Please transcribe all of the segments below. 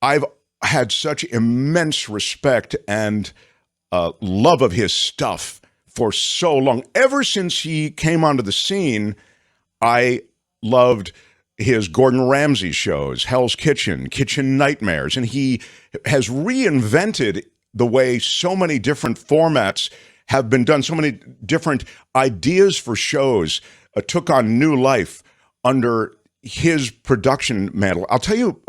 I've had such immense respect and love of his stuff for so long. Ever since he came onto the scene, I loved his Gordon Ramsay shows, Hell's Kitchen, Kitchen Nightmares, and he has reinvented the way so many different formats have been done, so many different ideas for shows took on new life under his production mantle. I'll tell you,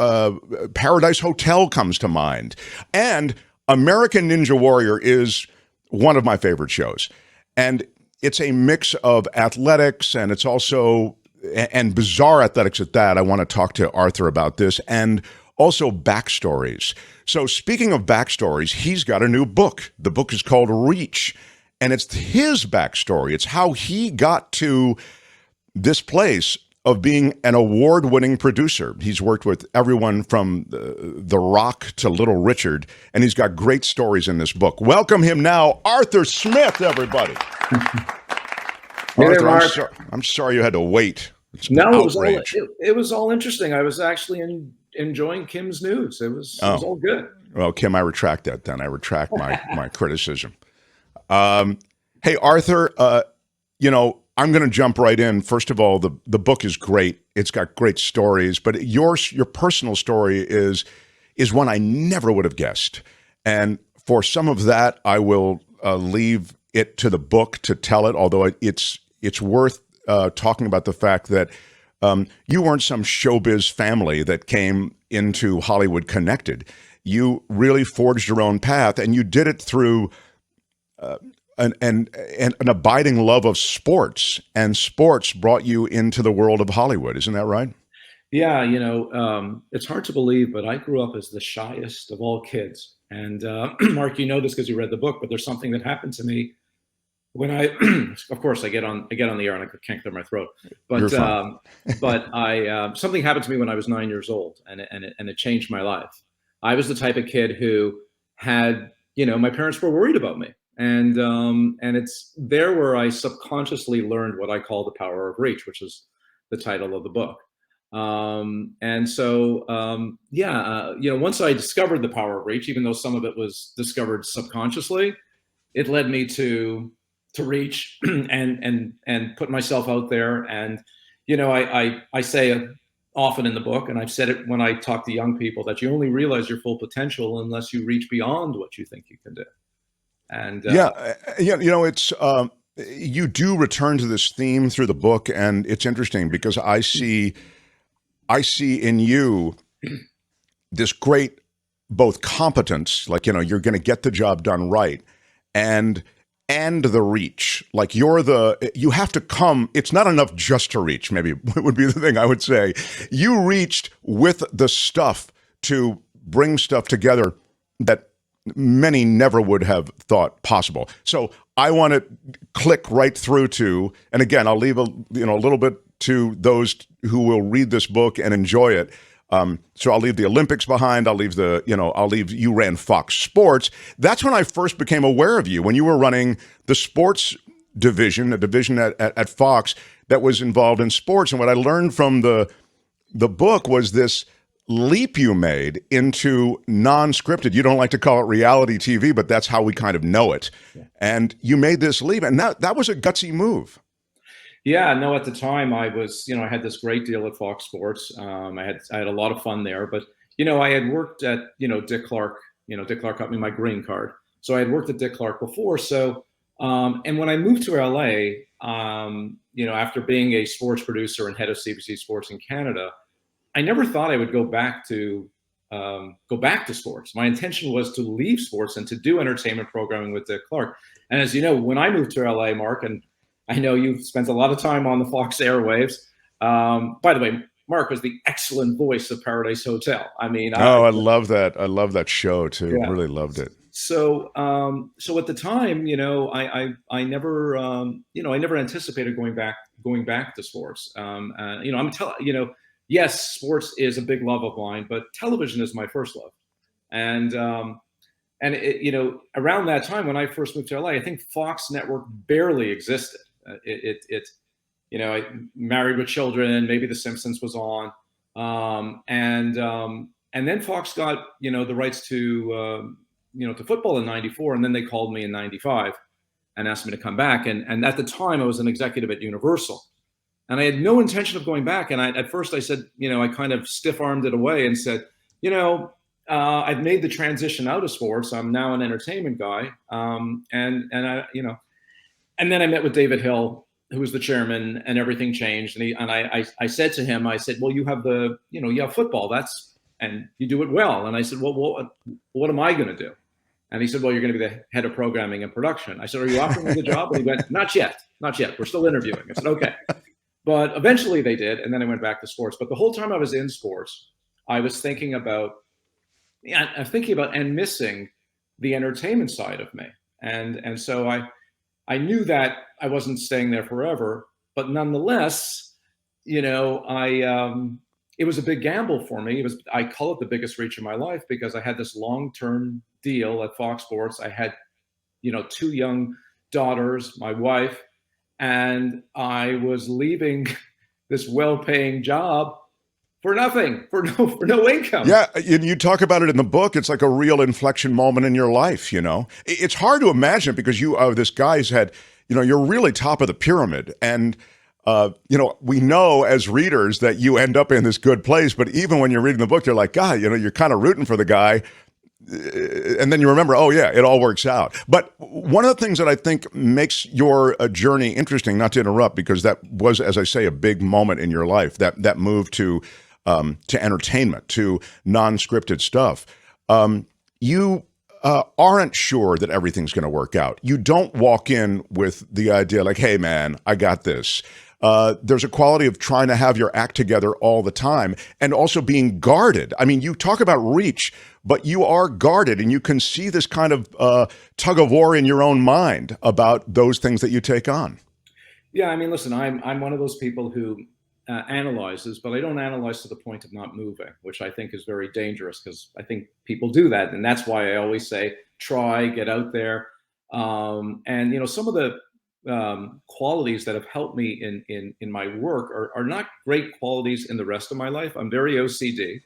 Paradise Hotel comes to mind, and American Ninja Warrior is one of my favorite shows. And it's a mix of athletics and it's also and bizarre athletics at that. I want to talk to Arthur about this and also backstories. So speaking of backstories, he's got a new book. The book is called Reach, and it's his backstory. It's how he got to this place of being an award-winning producer. He's worked with everyone from The Rock to Little Richard, and he's got great stories in this book. Welcome him now, Arthur Smith, everybody. Hey Arthur, there, Mark. I'm sorry you had to wait. It's No, outrage. it was all interesting. I was actually enjoying Kim's news. It was all good. Well, Kim, I retract that then. I retract my criticism. Hey, Arthur, I'm going to jump right in. First of all, the book is great. It's got great stories, but your personal story is one I never would have guessed. And for some of that, I will leave it to the book to tell it, although it's worth talking about the fact that you weren't some showbiz family that came into Hollywood connected. You really forged your own path, and you did it through an abiding love of sports, and sports brought you into the world of Hollywood. Isn't that right? Yeah, it's hard to believe, but I grew up as the shyest of all kids. And Mark, you know this because you read the book, but there's something that happened to me when I, of course, I get on the air and I can't clear my throat. But I something happened to me when I was 9 years old, and it changed my life. I was the type of kid who had, my parents were worried about me. And it's there where I subconsciously learned what I call the power of reach, which is the title of the book. Once I discovered the power of reach, even though some of it was discovered subconsciously, it led me to reach and put myself out there. And I say often in the book, and I've said it when I talk to young people, that you only realize your full potential unless you reach beyond what you think you can do. And it's you do return to this theme through the book, and it's interesting because I see in you this great both competence, like you're going to get the job done right, and the reach. Like you have to come. It's not enough just to reach. Maybe would be the thing I would say. You reached with the stuff to bring stuff together that many never would have thought possible. So I want to click right through to, and again, I'll leave a little bit to those who will read this book and enjoy it. So I'll leave the Olympics behind. I'll leave you ran Fox Sports. That's when I first became aware of you, when you were running the sports division, a division at Fox that was involved in sports. And what I learned from the book was this leap you made into non-scripted. You don't like to call it reality TV, but that's how we kind of know it. Yeah. And you made this leap, and that was a gutsy move. Yeah, no, at the time I was, I had this great deal at Fox Sports. I had a lot of fun there, but, I had worked at, Dick Clark. Dick Clark got me my green card. So I had worked at Dick Clark before. So, and when I moved to LA, after being a sports producer and head of CBC Sports in Canada, I never thought I would go back to sports. My intention was to leave sports and to do entertainment programming with Dick Clark. And as you know, when I moved to LA, Mark, and I know you've spent a lot of time on the Fox airwaves. By the way, Mark was the excellent voice of Paradise Hotel. I mean, I love that. I love that show too. Yeah. Really loved it. So at the time, I never, I never anticipated going back to sports. Yes, sports is a big love of mine, but television is my first love. And around that time when I first moved to LA, I think Fox Network barely existed. I Married with Children, maybe The Simpsons was on. And then Fox got, the rights to, to football in '94. And then they called me in '95 and asked me to come back. And at the time I was an executive at Universal. And I had no intention of going back. And at first I said, I kind of stiff armed it away and said, I've made the transition out of sports. I'm now an entertainment guy. And then I met with David Hill, who was the chairman, and everything changed. And I said to him, I said, well, you have you have football, and you do it well. And I said, well, what am I going to do? And he said, well, you're going to be the head of programming and production. I said, are you offering me the job? And he went, not yet. We're still interviewing. I said, okay. But eventually they did. And then I went back to sports. But the whole time I was in sports, I was thinking about and missing the entertainment side of me. And so I knew that I wasn't staying there forever, but nonetheless, it was a big gamble for me. I call it the biggest reach of my life because I had this long-term deal at Fox Sports. I had, 2 young daughters, my wife, and I was leaving this well-paying job for nothing, for no income. Yeah, and you talk about it in the book. It's like a real inflection moment in your life, It's hard to imagine because this guy's had, you're really top of the pyramid. And, we know as readers that you end up in this good place. But even when you're reading the book, you're like, God, you're kind of rooting for the guy. And then you remember, oh, yeah, it all works out. But one of the things that I think makes your journey interesting, not to interrupt, because that was, as I say, a big moment in your life, that move to entertainment, to non-scripted stuff. You aren't sure that everything's going to work out. You don't walk in with the idea like, hey, man, I got this. There's a quality of trying to have your act together all the time and also being guarded. I mean, you talk about reach, but you are guarded and you can see this kind of tug of war in your own mind about those things that you take on. Yeah, I mean, listen, I'm one of those people who analyzes, but I don't analyze to the point of not moving, which I think is very dangerous because I think people do that. And that's why I always say, try, get out there. And, some of the qualities that have helped me in my work are not great qualities in the rest of my life. I'm very OCD.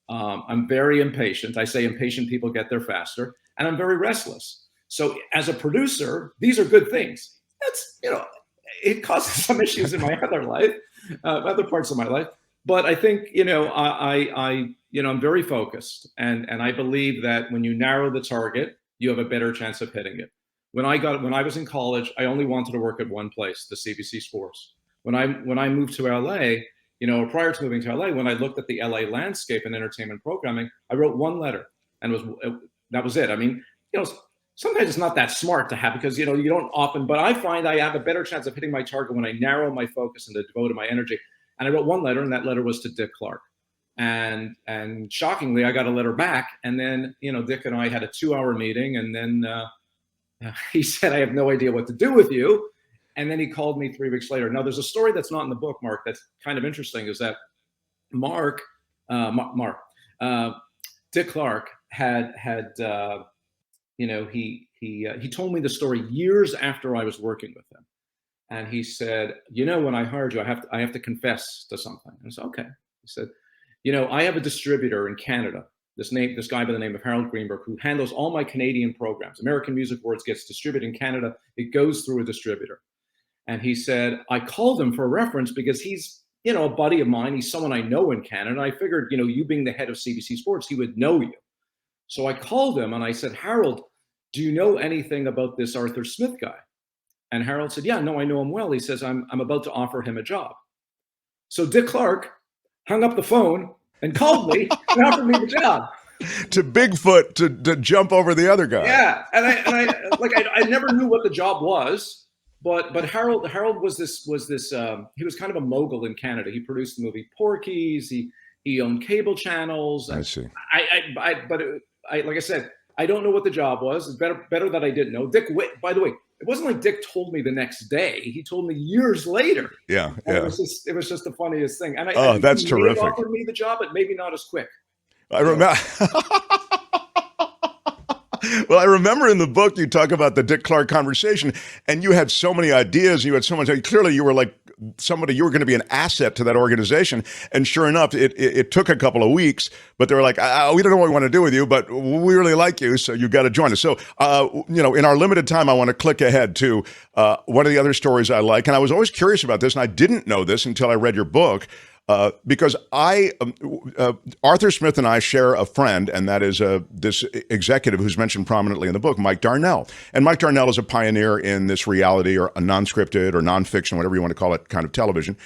I'm very impatient. I say impatient people get there faster, and I'm very restless. So as a producer, these are good things. That's, it causes some issues in my other life, other parts of my life. But I think, I'm very focused, and I believe that when you narrow the target, you have a better chance of hitting it. When I was in college, I only wanted to work at one place, the CBC Sports. When I moved to LA, prior to moving to LA, when I looked at the LA landscape and entertainment programming, I wrote one letter, and that was it. I mean, sometimes it's not that smart to have because you don't often, but I find I have a better chance of hitting my target when I narrow my focus and devote my energy. And I wrote one letter, and that letter was to Dick Clark. And shockingly, I got a letter back, and then Dick and I had a 2-hour meeting, and then he said, I have no idea what to do with you. And then he called me 3 weeks later. Now, there's a story that's not in the book, Mark, that's kind of interesting, is that Dick Clark he told me the story years after I was working with him. And he said, when I hired you, I have to confess to something. And I said, okay. He said, I have a distributor in Canada, this guy by the name of Harold Greenberg, who handles all my Canadian programs. American Music Awards gets distributed in Canada. It goes through a distributor. And he said, I called him for a reference because he's, a buddy of mine. He's someone I know in Canada. I figured, you being the head of CBC Sports, he would know you. So I called him and I said, Harold, do you know anything about this Arthur Smith guy? And Harold said, yeah, no, I know him well. He says, I'm about to offer him a job. So Dick Clark hung up the phone and called me and offered me the job. To Bigfoot to jump over the other guy. Yeah, and I never knew what the job was, but Harold was this he was kind of a mogul in Canada. He produced the movie Porky's. He owned cable channels. I see. But like I said, I don't know what the job was. It's better that I didn't know. Dick, by the way, it wasn't like Dick told me the next day. He told me years later. Yeah. It was just the funniest thing. And I think that's he terrific. offered me the job, but maybe not as quick. I remember. Well, I remember in the book you talk about the Dick Clark conversation, and you had so many ideas. You had so much. Clearly, you were like somebody, you were going to be an asset to that organization. And sure enough, it took a couple of weeks, but they were like, we don't know what we want to do with you, but we really like you, so you've got to join us. So, in our limited time, I want to click ahead to one of the other stories I like. And I was always curious about this, and I didn't know this until I read your book. Because Arthur Smith and I share a friend, and that is this executive who's mentioned prominently in the book, Mike Darnell. And Mike Darnell is a pioneer in this reality or a non-scripted or non-fiction, whatever you want to call it, kind of television.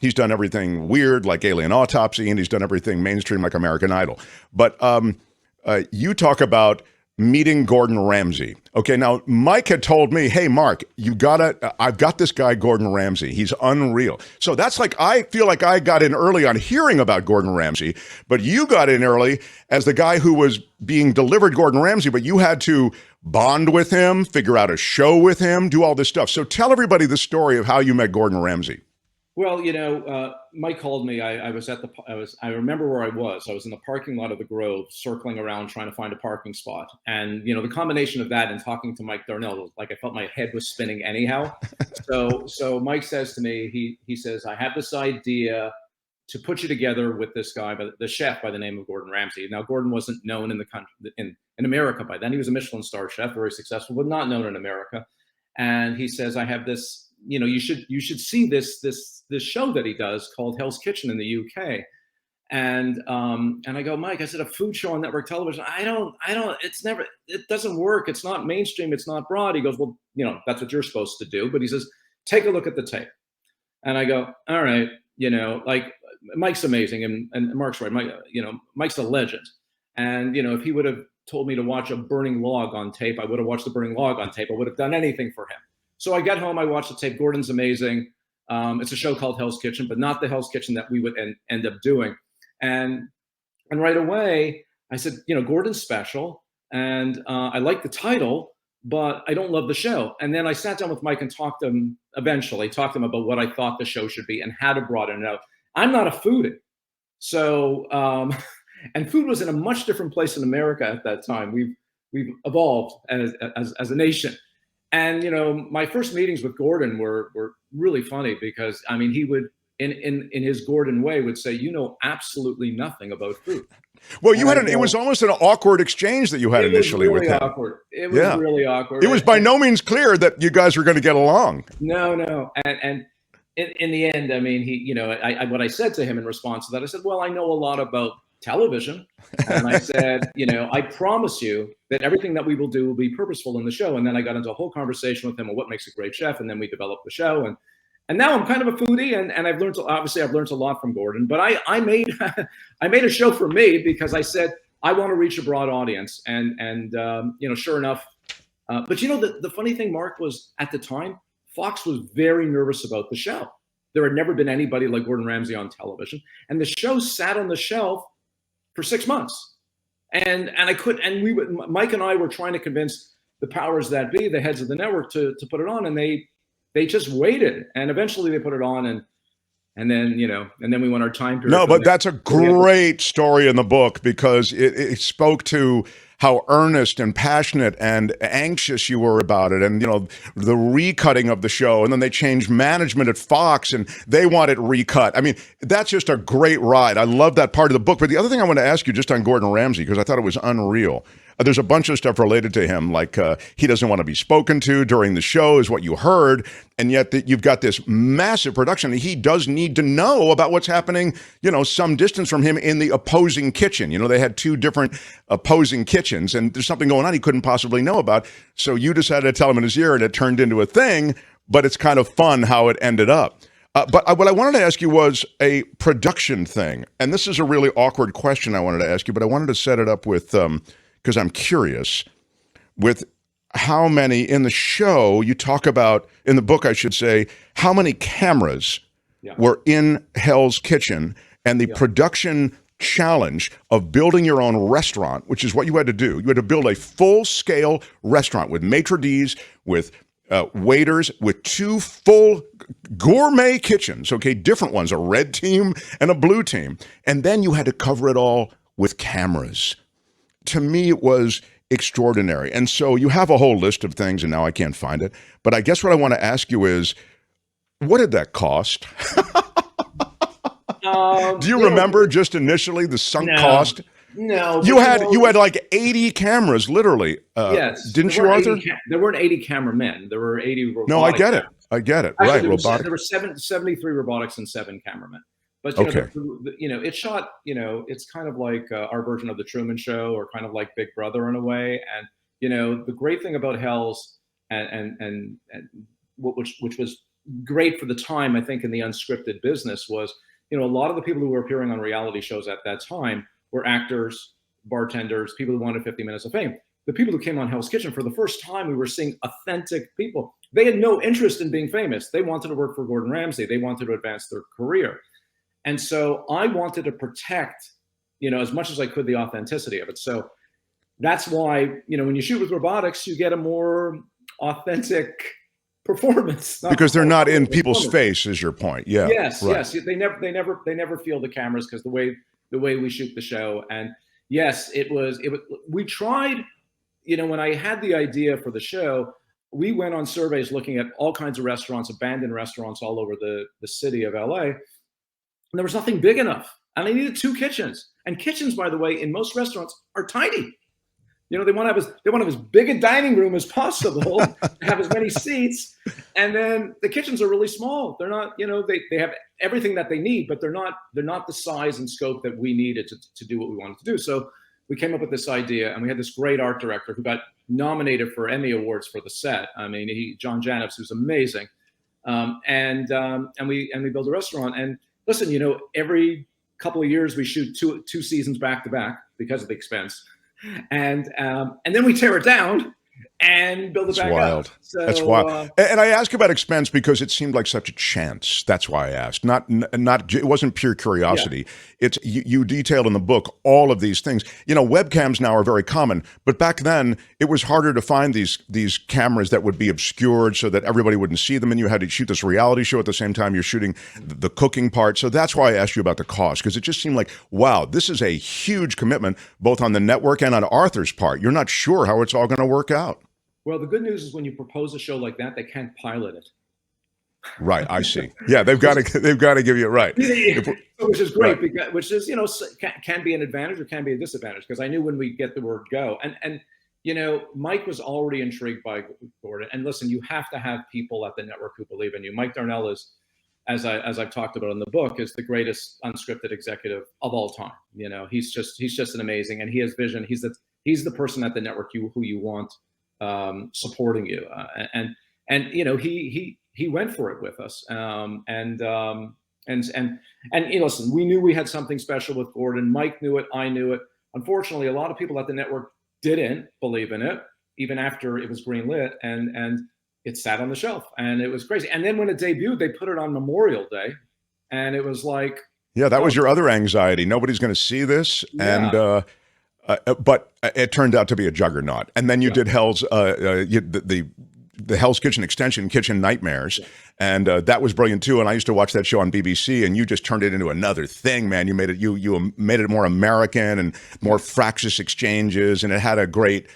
He's done everything weird like Alien Autopsy, and he's done everything mainstream like American Idol. But you talk about meeting Gordon Ramsay. Okay, now Mike had told me, hey, Mark, I've got this guy, Gordon Ramsay. He's unreal. So that's like, I feel like I got in early on hearing about Gordon Ramsay, but you got in early as the guy who was being delivered Gordon Ramsay, but you had to bond with him, figure out a show with him, do all this stuff. So tell everybody the story of how you met Gordon Ramsay. Well, Mike called me. I remember where I was. I was in the parking lot of the Grove, circling around trying to find a parking spot. And, the combination of that and talking to Mike Darnell, like I felt my head was spinning anyhow. So Mike says to me, he says, I have this idea to put you together with this guy, the chef by the name of Gordon Ramsay. Now, Gordon wasn't known in the country, in America by then. He was a Michelin star chef, very successful, but not known in America. And he says, I have this, you should see this show that he does called Hell's Kitchen in the UK. And I go, Mike, I said, a food show on network television. It doesn't work. It's not mainstream. It's not broad. He goes, well, that's what you're supposed to do. But he says, take a look at the tape. And I go, all right, like Mike's amazing. And Mark's right. Mike's a legend. And, if he would have told me to watch a burning log on tape, I would have watched the burning log on tape. I would have done anything for him. So I get home, I watch the tape. Gordon's amazing. It's a show called Hell's Kitchen, but not the Hell's Kitchen that we would end up doing. And right away, I said, Gordon's special, and I like the title, but I don't love the show. And then I sat down with Mike and talked to him about what I thought the show should be and how to broaden it out. I'm not a foodie. So, and food was in a much different place in America at that time. We've evolved as a nation. And, my first meetings with Gordon were really funny because, he would, in his Gordon way, would say, absolutely nothing about food. Well, it was almost an awkward exchange that you had initially with him. It was really awkward. It was by no means clear that you guys were going to get along. No. And in the end, what I said to him in response to that, I said, well, I know a lot about television. And I said, I promise you that everything that we will do will be purposeful in the show. And then I got into a whole conversation with him on what makes a great chef. And then we developed the show. And now I'm kind of a foodie, and I've learned a lot from Gordon. But I made a show for me because I said I want to reach a broad audience. And sure enough. But the funny thing, Mark, was at the time Fox was very nervous about the show. There had never been anybody like Gordon Ramsay on television, and the show sat on the shelf for 6 months. And Mike and I were trying to convince the powers that be, the heads of the network, to put it on, and they just waited, and eventually they put it on, and then we went our time period. No, but that's a great story in the book because it spoke to how earnest and passionate and anxious you were about it, and the recutting of the show, and then they changed management at Fox and they want it recut. That's just a great ride. I love that part of the book. But the other thing I want to ask you just on Gordon Ramsay, because I thought it was unreal. There's a bunch of stuff related to him, like he doesn't want to be spoken to during the show is what you heard, and yet you've got this massive production. He does need to know about what's happening, some distance from him in the opposing kitchen. They had two different opposing kitchens, and there's something going on he couldn't possibly know about. So you decided to tell him in his ear, and it turned into a thing, but it's kind of fun how it ended up. But what I wanted to ask you was a production thing, and this is a really awkward question I wanted to ask you, but I wanted to set it up with... because I'm curious with how many in the show you talk about, in the book, I should say, how many cameras were in Hell's Kitchen and the production challenge of building your own restaurant, which is what you had to do. You had to build a full-scale restaurant with maitre d's, with waiters, with two full gourmet kitchens, different ones, a red team and a blue team. And then you had to cover it all with cameras. To me, it was extraordinary. And so you have a whole list of things, and now I can't find it. But I guess what I want to ask you is, What did that cost? Do you You know, remember just initially the sunk no, cost? no, You but you had know, you had like 80 cameras, literally. yes, Didn't you, Arthur? there weren't 80 cameramen. There were 80 No, I robotic get it. cameras. I get it. Actually, Right, robotic. there were 73 robotics and 7 cameramen. But you know, Okay. it shot. You know, it's kind of like our version of the Truman Show, or kind of like Big Brother in a way. And you know, the great thing about Hell's and which was great for the time, I think, in the unscripted business was, you know, a lot of the people who were appearing on reality shows at that time were actors, bartenders, people who wanted 50 minutes of fame. The people who came on Hell's Kitchen, for the first time, we were seeing authentic people. They had no interest in being famous. They wanted to work for Gordon Ramsay. They wanted to advance their career. And so I wanted to protect, you know, as much as I could, the authenticity of it. So that's why, you know, when you shoot with robotics, you get a more authentic performance. Because they're not in people's Performance. face, is your point. Yeah. Yes, Right. yes. They never feel the cameras, because the way we shoot the show. And yes, it was. We tried. You know, when I had the idea for the show, we went on surveys looking at all kinds of restaurants, abandoned restaurants all over the city of LA. And there was nothing big enough. And I needed 2 kitchens. And kitchens, by the way, in most restaurants are tiny. You know, they want to have as big a dining room as possible, have as many seats, and then the kitchens are really small. They're not, you know, they have everything that they need, but they're not the size and scope that we needed to do what we wanted to do. So we came up with this idea, and we had this great art director who got nominated for Emmy Awards for the set. I mean, John Janus, who's amazing, and we built a restaurant. And listen, you know, every couple of years we shoot two seasons back to back because of the expense. And then we tear it down and build it That's back wild. up. So, That's wild. And I ask about expense because it seemed like such a chance. That's why I asked. Not. It wasn't pure curiosity. It's you detailed in the book all of these things. You know, webcams now are very common, but back then it was harder to find these cameras that would be obscured so that everybody wouldn't see them, and you had to shoot this reality show at the same time you're shooting the cooking part. So that's why I asked you about the cost, because it just seemed like, wow, this is a huge commitment both on the network and on Arthur's part. You're not sure how it's all going to work out. well, the good news is when you propose a show like that, they can't pilot it. Right, I see. Yeah, they've got to give you it right. Which is great, Right. because, which is, you know, can be an advantage or can be a disadvantage, because I knew when we get the word go, and you know, Mike was already intrigued by Gordon. And listen, you have to have people at the network who believe in you. Mike Darnell is, as I've talked about in the book, is the greatest unscripted executive of all time. You know, he's just an amazing, and he has vision. He's the person at the network who you want supporting you, and you know, he went for it with us, and you know, listen, we knew we had something special with Gordon. Mike knew it, I knew it. Unfortunately, a lot of people at the network didn't believe in it, even after it was greenlit, and it sat on the shelf, and it was crazy. And then when it debuted, they put it on Memorial Day, and it was like, Yeah, that was your other anxiety. Nobody's going to see this, yeah. but it turned out to be a juggernaut. And then you Yeah. did Hell's the Hell's Kitchen extension, Kitchen Nightmares, and that was brilliant too. And I used to watch that show on BBC, and you just turned it into another thing, man. You made it more American and more Fraxis exchanges, and it had a great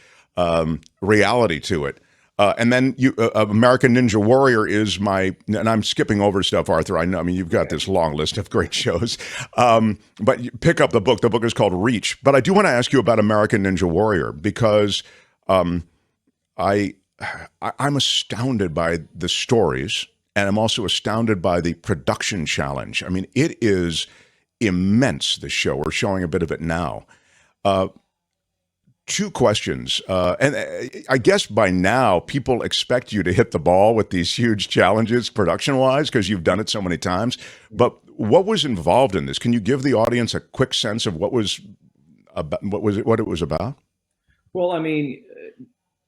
reality to it. And then American Ninja Warrior is and I'm skipping over stuff, Arthur. I know, I mean, you've got this long list of great shows, but you pick up the book. The book is called Reach. But I do want to ask you about American Ninja Warrior, because I'm astounded by the stories, and I'm also astounded by the production challenge. I mean, it is immense, the show. We're showing a bit of it now. 2 questions. And I guess by now, people expect you to hit the ball with these huge challenges production-wise, because you've done it so many times. But what was involved in this? Can you give the audience a quick sense of what it was about? Well, I mean,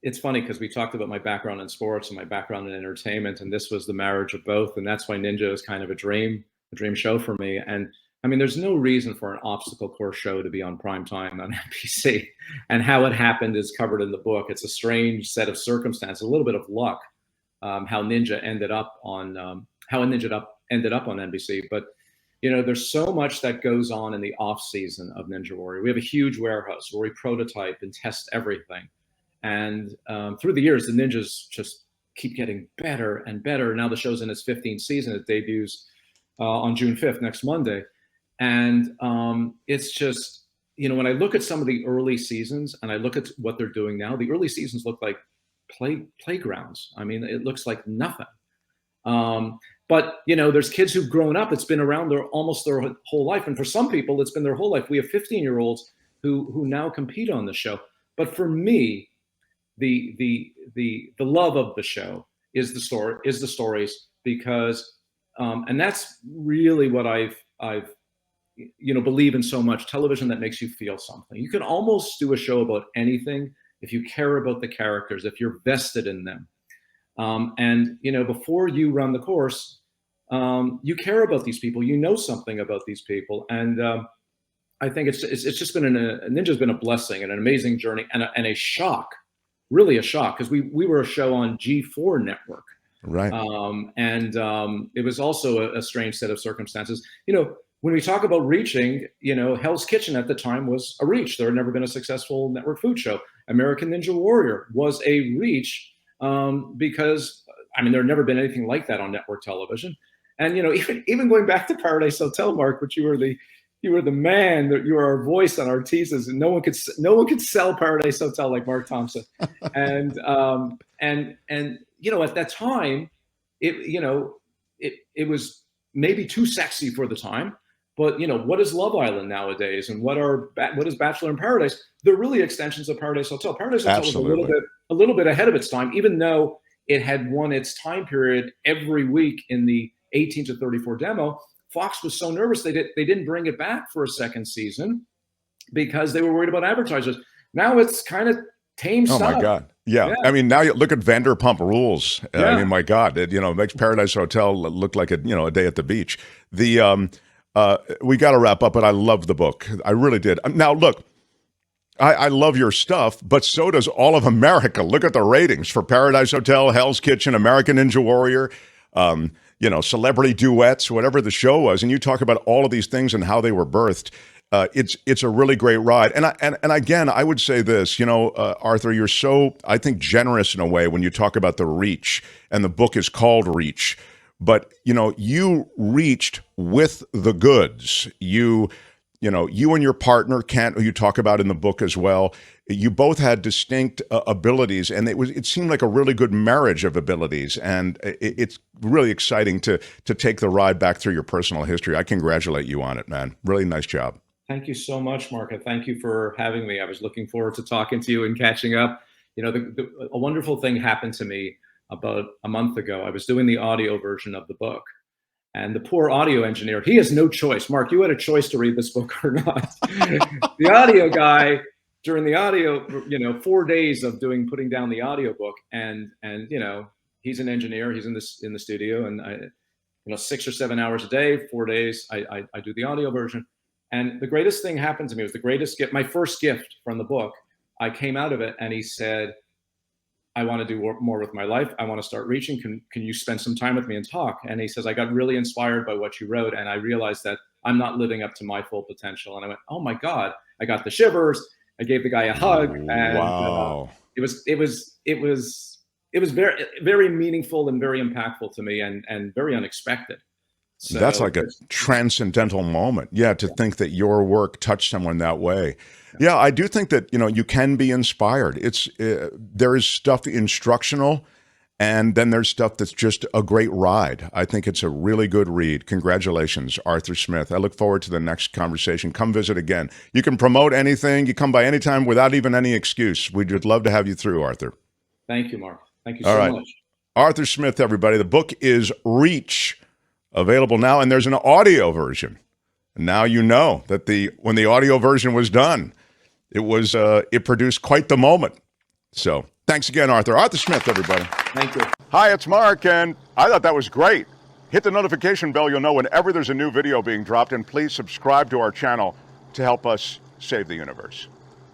it's funny because we talked about my background in sports and my background in entertainment, and this was the marriage of both. And that's why Ninja is kind of a dream show for me. And I mean, there's no reason for an obstacle course show to be on prime time on NBC. And how it happened is covered in the book. It's a strange set of circumstances, a little bit of luck, how Ninja ended up on NBC. But you know, there's so much that goes on in the off season of Ninja Warrior. We have a huge warehouse where we prototype and test everything. And through the years, the ninjas just keep getting better and better. Now the show's in its 15th season. It debuts on June 5th, next Monday. And it's just, you know, when I look at some of the early seasons and I look at what they're doing now, the early seasons look like playgrounds. I mean, it looks like nothing. But, you know, there's kids who've grown up. It's been around almost their whole life. And for some people, it's been their whole life. We have 15-year-olds who now compete on the show. But for me, the love of the show is the stories, because and that's really what I've you know, believe in so much. Television that makes you feel something. You can almost do a show about anything if you care about the characters, if you're vested in them. And you know, before you run the course, you care about these people. You know something about these people, and I think it's just been Ninja's been a blessing and an amazing journey, and a shock, really a shock, because we were a show on G4 network, right? It was also a strange set of circumstances. You know, when we talk about reaching, you know, Hell's Kitchen at the time was a reach. There had never been a successful network food show. American Ninja Warrior was a reach, because I mean, there had never been anything like that on network television. And you know, even going back to Paradise Hotel, Mark, which you were the man, that you were our voice on our teases, and no one could sell Paradise Hotel like Mark Thompson. And you know, at that time, it was maybe too sexy for the time. But you know, what is Love Island nowadays, and what is Bachelor in Paradise? They're really extensions of Paradise Hotel. Paradise Hotel Absolutely. was a little bit ahead of its time, even though it had won its time period every week in the 18 to 34 demo. Fox was so nervous they didn't bring it back for a second season because they were worried about advertisers. Now it's kind of tame stuff. Oh my God. Yeah. I mean, now you look at Vanderpump Rules. Yeah. I mean, my God, it makes Paradise Hotel look like a day at the beach. We got to wrap up, but I love the book. I really did. Now, look, I love your stuff, but so does all of America. Look at the ratings for Paradise Hotel, Hell's Kitchen, American Ninja Warrior, Celebrity Duets, whatever the show was. And you talk about all of these things and how they were birthed. It's a really great ride. And again, I would say this, Arthur, you're so, I think, generous in a way when you talk about the reach, and the book is called Reach. But, you reached with the goods. You and your partner, Kent, who you talk about in the book as well, you both had distinct abilities, and it seemed like a really good marriage of abilities. And it's really exciting to take the ride back through your personal history. I congratulate you on it, man. Really nice job. Thank you so much, Mark. And thank you for having me. I was looking forward to talking to you and catching up. A wonderful thing happened to me about a month ago. I was doing the audio version of the book. And the poor audio engineer, he has no choice. Mark, you had a choice to read this book or not. The audio guy, during the audio, 4 days of putting down the audio book, and he's an engineer. He's in the studio, and 6 or 7 hours a day, 4 days, I do the audio version. And the greatest thing happened to me. It was the greatest gift, my first gift from the book. I came out of it, and he said, I want to do more with my life. I want to start reaching. Can you spend some time with me and talk? And he says, I got really inspired by what you wrote, and I realized that I'm not living up to my full potential. And I went, oh my God, I got the shivers. I gave the guy a hug, and wow. It was very, very meaningful and very impactful to me, and very unexpected. So that's like a transcendental moment. Yeah, to think that your work touched someone that way. Yeah, I do think that, you can be inspired. There is stuff instructional, and then there's stuff that's just a great ride. I think it's a really good read. Congratulations, Arthur Smith. I look forward to the next conversation. Come visit again. You can promote anything. You come by anytime without even any excuse. We'd love to have you through, Arthur. Thank you, Mark. Thank you so much. Arthur Smith, everybody. The book is Reach, available now, and there's an audio version. Now you know that when the audio version was done, it produced quite the moment. So thanks again, Arthur. Arthur Smith, everybody. Thank you. Hi, it's Mark, and I thought that was great. Hit the notification bell. You'll know whenever there's a new video being dropped, and please subscribe to our channel to help us save the universe.